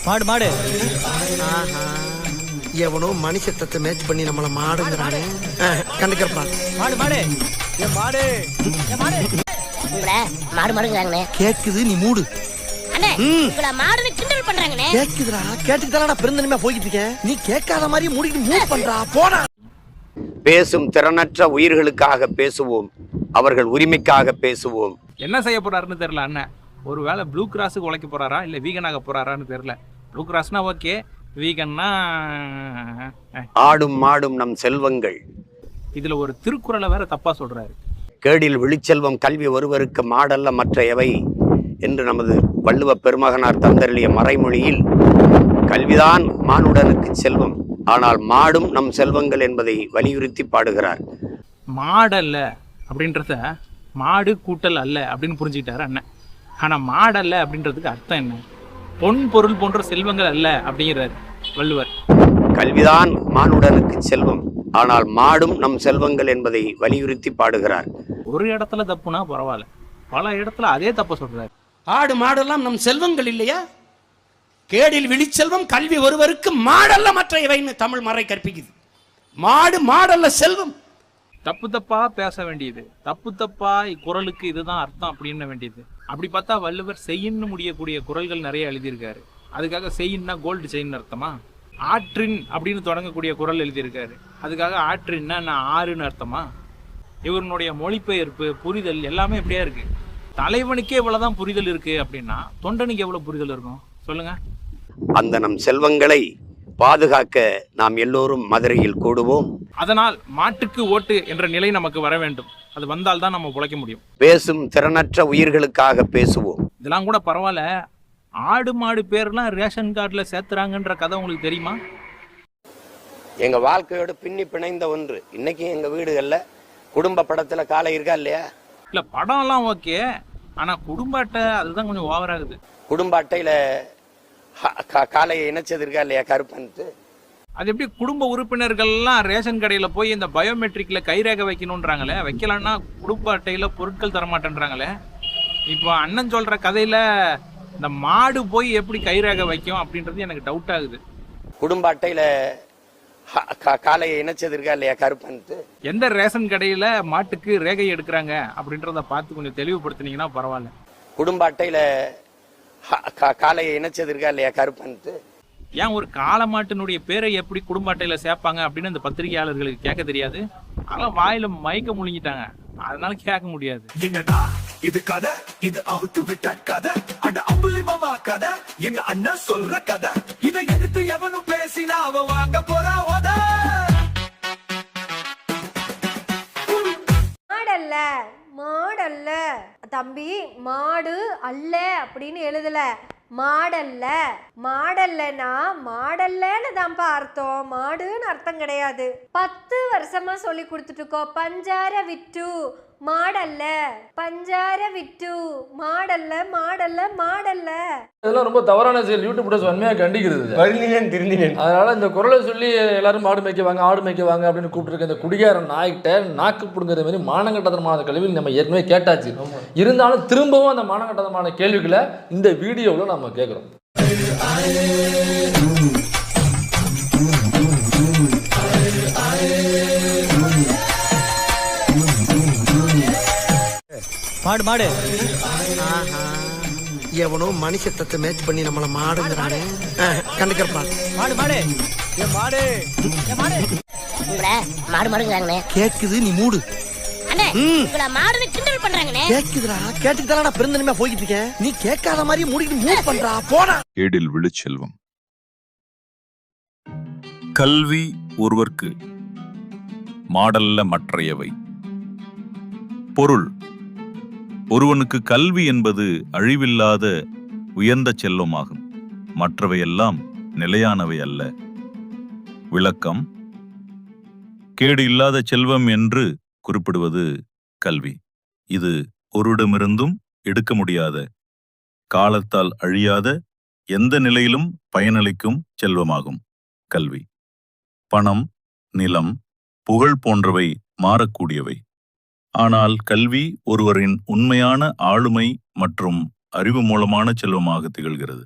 மாடு மாடு எவனோ மனுஷத்தை மேட்ச் பண்ணி நம்மள மாடுங்கிறானே கண்டுக்கிறப்பா. மாடு மாடு என் மாடு மாடு மாடு மாடுங்கிறாங்கண்ணே. கேக்குது, நீ மூடு. அண்ணே உங்கள மாடுன்னு கிண்டல் பண்றாங்கண்ணே. கேக்குதுடா, கேட்டுட்டு தானடா பெருந்தன்மையா போய்கிட்டு இருக்கேன். நீ கேட்காத மாதிரி மூடிட்டு மூவ் பண்றா, போடா. பேசும் திறனற்ற உயிர்களுக்காக பேசுவோம், அவர்கள் உரிமைக்காக பேசுவோம். என்ன செய்ய போறாருன்னு தெரியல அண்ணன். ஒருவேளை ப்ளூ கிராஸுக்கு உழைக்க போறாரா இல்லை வீகனாக போறாரான்னு தெரியல. ப்ளூ கிராஸ்னா ஓகே, வீகன்னா ஆடும் மாடும் நம் செல்வங்கள். இதுல ஒரு திருக்குறளை வேற தப்பா சொல்றாரு. கேடில் விழிச்செல்வம் கல்வி ஒருவருக்கு மாடல்ல மற்ற எவை என்று நமது வள்ளுவ பெருமகனார் தந்தருளிய மறைமொழியில் கல்விதான் மானுடனுக்கு செல்வம், ஆனால் மாடும் நம் செல்வங்கள் என்பதை வலியுறுத்தி பாடுகிறார். மாடல்ல அப்படின்றத மாடு கூட்டல் அல்ல அப்படின்னு புரிஞ்சுக்கிட்டாரு அண்ணன். ஆனா மாடல்ல அப்படின்றதுக்கு அர்த்தம் என்ன? பொன் பொருள் போன்ற செல்வங்கள் அல்ல அப்படிங்கிறாரு வள்ளுவர். கல்விதான் மானுடனுக்கு செல்வம், ஆனால் மாடும் நம் செல்வங்கள் என்பதை வலியுறுத்தி பாடுகிறார். ஒரு இடத்துல தப்புனா பரவாயில்ல, பல இடத்துல அதே தப்ப சொல்றாரு. ஆடு மாடெல்லாம் நம் செல்வங்கள் இல்லையா? கேடில் விழிச்செல்வம் கல்வி ஒருவருக்கு மாடல்ல மற்ற இவைன்னு தமிழ் மறை கற்பிக்குது. மாடு மாடல்ல செல்வம். தப்பு தப்பா பேச வேண்டியது, தப்பு தப்பா குறளுக்கு இதுதான் அர்த்தம் அப்படின்னு வேண்டியது. அப்படி பார்த்தா வள்ளுவர் செய்யின்னு முடியக்கூடிய குறள்கள் நிறைய எழுதியிருக்காரு. அதுக்காக செய்யின்னா கோல்டு செயின் அர்த்தமா? ஆற்றின் அப்படின்னு தொடங்கக்கூடிய குறள் எழுதியிருக்காரு. அதுக்காக ஆற்றின்னா நான் ஆறுன்னு அர்த்தமா? இவருடைய மொழிபெயர்ப்பு புரிதல் எல்லாமே எப்படியா இருக்கு. தலைவனுக்கே இவ்வளவுதான் புரிதல் இருக்கு அப்படின்னா தொண்டனுக்கு எவ்வளவு புரிதல் இருக்கும் சொல்லுங்க. அந்த நம் செல்வங்களை பாதுகாக்க நாம் எல்லோரும் மதுரையில் கூடுவோம். அதனால் மாட்டுக்கு ஓட்டு என்ற நிலை நமக்கு வர வேண்டும். அது வந்தால்தான் நம்ம உழைக்க முடியும். பேசும் திறனற்ற உயிர்களுக்காக பேசுவோம். இதெல்லாம் கூட பரவாயில்ல. ஆடு மாடு பேர்லாம் ரேஷன் கார்டில் சேர்த்துறாங்கன்ற கதை உங்களுக்கு தெரியுமா? எங்க வாழ்க்கையோடு பின்னி பிணைந்த ஒன்று. இன்னைக்கு எங்க வீடுகள்ல குடும்ப படத்துல காலை இருக்கா இல்லையா? இல்ல படம்லாம் ஓகே, ஆனா குடும்ப அட்டை அதுதான் கொஞ்சம் ஓவர் ஆகுது. குடும்ப அட்டையில காலையை இணைச்சது இருக்கா இல்லையா கருப்பன்ட்டு? அது எப்படி குடும்ப உறுப்பினர்கள்லாம் ரேஷன் கடையில போய் இந்த பயோமெட்ரிக்ல கைரேகை வைக்கணும்ன்றாங்களே, வைக்கலான்னா குடும்ப அட்டையில பொருட்கள் தரமாட்டேன்றாங்களே. இப்போ அண்ணன் சொல்ற கதையில இந்த மாடு போய் எப்படி கைரேகை வைக்கும் அப்படின்றது எனக்கு டவுட் ஆகுது. குடும்ப அட்டையில காலையை இணைச்சது இருக்கா இல்லையா கருப்பன்ட்டு? எந்த ரேஷன் கடையில மாட்டுக்கு ரேகை எடுக்கிறாங்க அப்படின்றத பார்த்து கொஞ்சம் தெளிவுபடுத்தினீங்கன்னா பரவாயில்ல. குடும்ப அட்டையில காலையை இணைச்சது இருக்கா இல்லையா கருப்பன்ட்டு? ஏன் ஒரு காளை மாட்டினுடைய பேரை எப்படி குடும்ப அட்டையில சேர்ப்பாங்க அப்படின்னு இந்த பத்திரிகையாளர்களுக்கு கேட்க தெரியாது. அதெல்லாம் வாயில மயக்க முழுங்கிட்டாங்க, அதனால கேட்க முடியாது. இது கதை, இது அவுத்து விட்ட கதை, அட அம்புலிமாமா கதை, எங்க அண்ணன் சொல்ற கதை. இதை எடுத்து எவனும் பேசினா அவன் வாங்க போறா ஓத. மாடல்ல மாடல்ல தம்பி, மாடு அல்ல அப்படின்னு எழுதல, மாடல்ல. மாடல்லனா மாடல்லன்னு தான்ப்பா அர்த்தம், மாடுன்னு அர்த்தம் கிடையாது. 10 வருஷமா சொல்லி கொடுத்துட்டு இருக்கோம். பஞ்சார விட்டு மாடல்ல, பஞ்சார விட்டு மாடல்ல, மாடல்ல மாடல்ல. இதெல்லாம் ரொம்ப தவறான செயல். யூடியூப் வன்மையாக கண்டிக்கிறது. அதனால இந்த குரலை சொல்லி எல்லாரும் மாடு மேய்க்கவாங்க ஆடு மேய்க்கவாங்க அப்படின்னு கூப்பிட்டுருக்க இந்த குடிகார நாய்கிட்ட நாக்கு பிடுங்குற மாதிரி மானங்கட்டதனமான கேள்விகள் நம்ம ஏற்கனவே கேட்டாச்சு. இருந்தாலும் திரும்பவும் அந்த மானங்கட்டதனமான கேள்விகளை இந்த வீடியோவில் நம்ம கேட்குறோம். மாடு மாடு எவனோ மனுஷத்தை மேட்ச் பண்ணி நம்மள மாடுங்கிறானே கண்டுக்கிறப்பா. மாடு மாடு என் மாடு மாடு உங்கள மாடு மாடுங்கிறாங்கண்ணே. கேக்குது, நீ மூடு. அண்ணே உங்கள மாடுன்னு கிண்டல் பண்றாங்கண்ணே. கேக்குதுடா, கேட்டுட்டு தானடா பெருந்தன்மையா போய்கிட்டு இருக்கேன். நீ கேட்காத மாதிரி மூடிட்டு மூவ் பண்றா, போடா. கேடில் விழுச்செல்வம். கல்வி ஒருவர்க்கு மாடல்ல மற்றையவை. பொருள்: ஒருவனுக்கு கல்வி என்பது அழிவில்லாத உயர்ந்த செல்வமாகும், மற்றவையெல்லாம் நிலையானவை அல்ல. விளக்கம்: கேடு இல்லாத செல்வம் என்று குறிப்பிடுவது கல்வி. இது ஒருவரிடமிருந்தும் எடுக்க முடியாத, காலத்தால் அழியாத, எந்த நிலையிலும் பயனளிக்கும் செல்வமாகும் கல்வி. பணம், நிலம், புகழ் போன்றவை மாறக்கூடியவை. ஆனால் கல்வி ஒருவரின் உண்மையான ஆளுமை மற்றும் அறிவு மூலமான செல்வமாக திகழ்கிறது.